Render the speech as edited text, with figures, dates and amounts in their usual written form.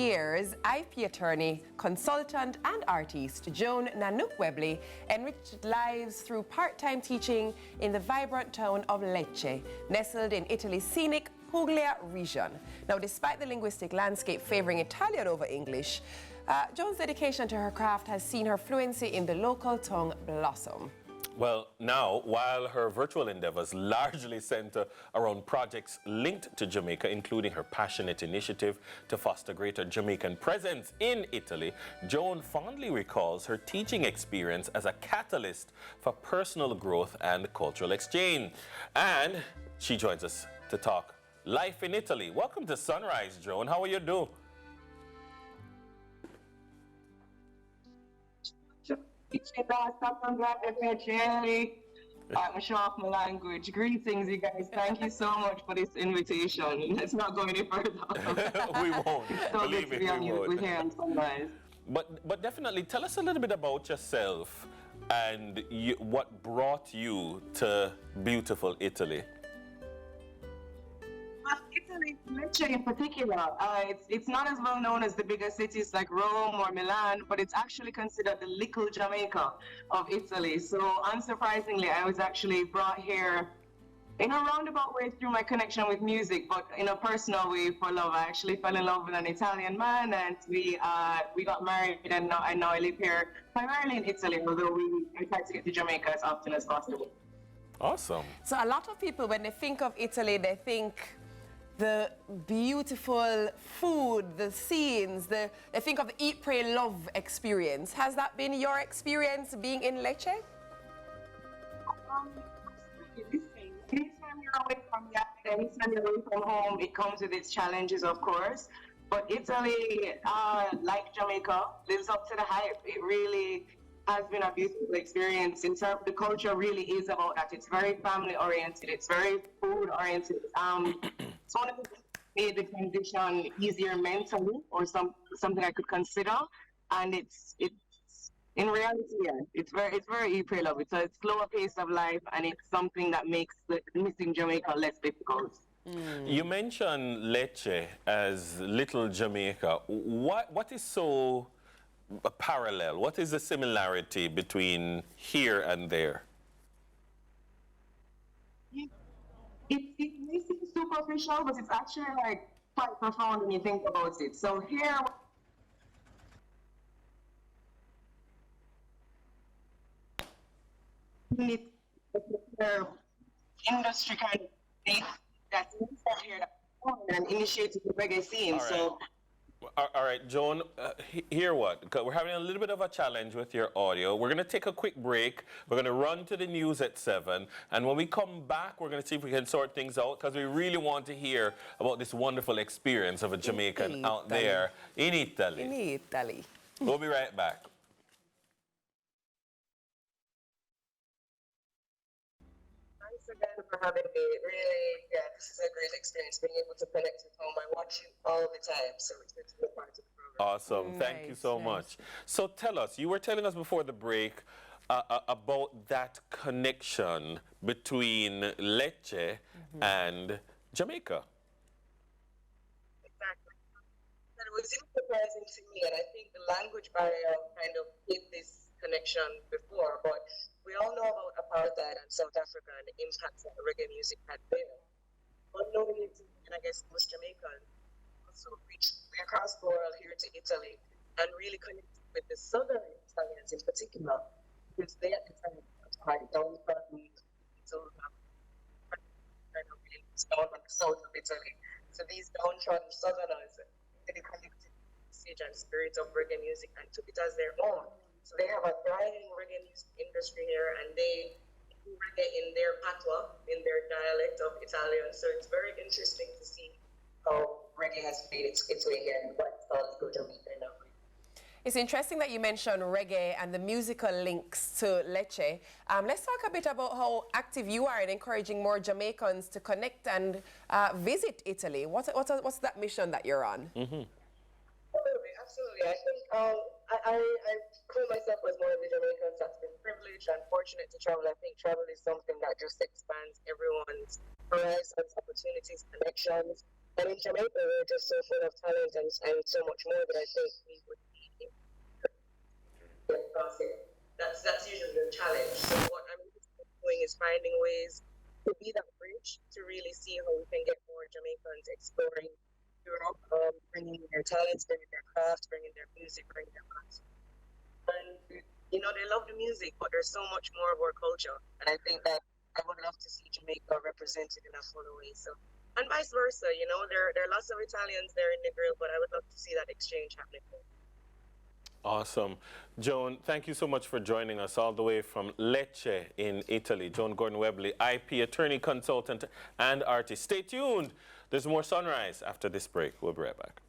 years, IP attorney, consultant, and artist Joan Nanook Webley enriched lives through part-time teaching in the vibrant town of Lecce, nestled in Italy's scenic Puglia region. Now, despite the linguistic landscape favoring Italian over English, Joan's dedication to her craft has seen her fluency in the local tongue blossom. Well, now, while her virtual endeavors largely center around projects linked to Jamaica, including her passionate initiative to foster greater Jamaican presence in Italy, Joan fondly recalls her teaching experience as a catalyst for personal growth and cultural exchange. And she joins us to talk life in Italy. Welcome to Sunrise, Joan. How are you doing? I'm sure off my language. Greetings, you guys. Thank you so much for this invitation. Let's not go any further. We won't. It's so good to be on with here on Sunrise. But definitely, tell us a little bit about yourself and what brought you to beautiful Italy. Italy, Lecce in particular, it's not as well known as the bigger cities like Rome or Milan, but it's actually considered the little Jamaica of Italy. So unsurprisingly, I was actually brought here in a roundabout way through my connection with music, but in a personal way for love. I actually fell in love with an Italian man, and we got married, and now I live here primarily in Italy, although I try to get to Jamaica as often as possible. Awesome. So a lot of people, when they think of Italy, they think the beautiful food, the scenes, they think of the eat, pray, love experience. Has that been your experience being in Lecce? Anytime you're away from the anytime you're away from home, it comes with its challenges, of course. But Italy, like Jamaica, lives up to the hype. It really has been a beautiful experience. In terms, the culture really is about that. It's very family oriented. It's very food oriented. It's one of the things that made the transition easier mentally, or something I could consider. And it's in reality, yeah, it's very eat-pray love. It's a slower pace of life, and it's something that makes missing Jamaica less difficult. You mentioned Lecce as little Jamaica. What is so parallel? What is the similarity between here and there? It may seem superficial, but it's actually like quite profound when you think about it. So here, industry kind of that's here and initiated the reggae scene. All right. So. All right, Joan, hear what? We're having a little bit of a challenge with your audio. We're going to take a quick break. We're going to run to the news at 7. And when we come back, we're going to see if we can sort things out, because we really want to hear about this wonderful experience of a Jamaican out there in Italy. In Italy. We'll be right back. Thanks again for having me. Really, yeah, this is a great experience, being able to connect with home. I watch you all the time, so it's good to be a part of the program. Awesome. Thank you so much. So tell us, you were telling us before the break about that connection between Lecce and Jamaica. Exactly. And it was even surprising to me, and I think the language barrier kind of hid this connection before, but we all know about apartheid and South Africa and the impact that reggae music had there. Unknowingly, and I guess most Jamaicans also reached way across the world here to Italy and really connected with the southern Italians in particular, because they at the time were quite downtrodden, so kind of really down on the south of Italy. So these downtrodden southerners really connected with the message and spirit of reggae music and took it as their own. So they have a thriving reggae music industry here, and they do reggae in their patois, in their dialect of Italian. So it's very interesting to see how reggae has made its way here and what it's called Jamaica now. It's interesting that you mentioned reggae and the musical links to Lecce. Let's talk a bit about how active you are in encouraging more Jamaicans to connect and visit Italy. What's that mission that you're on? Absolutely. I think I call myself as one of the Jamaicans that's been privileged and fortunate to travel. I think travel is something that just expands everyone's horizons, opportunities, connections. And in Jamaica, we're just so full of talent and so much more that I think we would be across it. That's usually the challenge. So what I'm doing is finding ways to be that bridge to really see how we can get more Jamaicans exploring Europe, bringing their talents, bringing their craft, bringing their music, bringing their concept. And, you know, they love the music, but there's so much more of our culture. And I think that I would love to see Jamaica represented in a fuller way. So, and vice versa, you know, there are lots of Italians there in the group, but I would love to see that exchange happening. Awesome. Joan, thank you so much for joining us all the way from Lecce in Italy. Joan Gordon-Webley, IP attorney, consultant, and artist. Stay tuned. There's more Sunrise after this break. We'll be right back.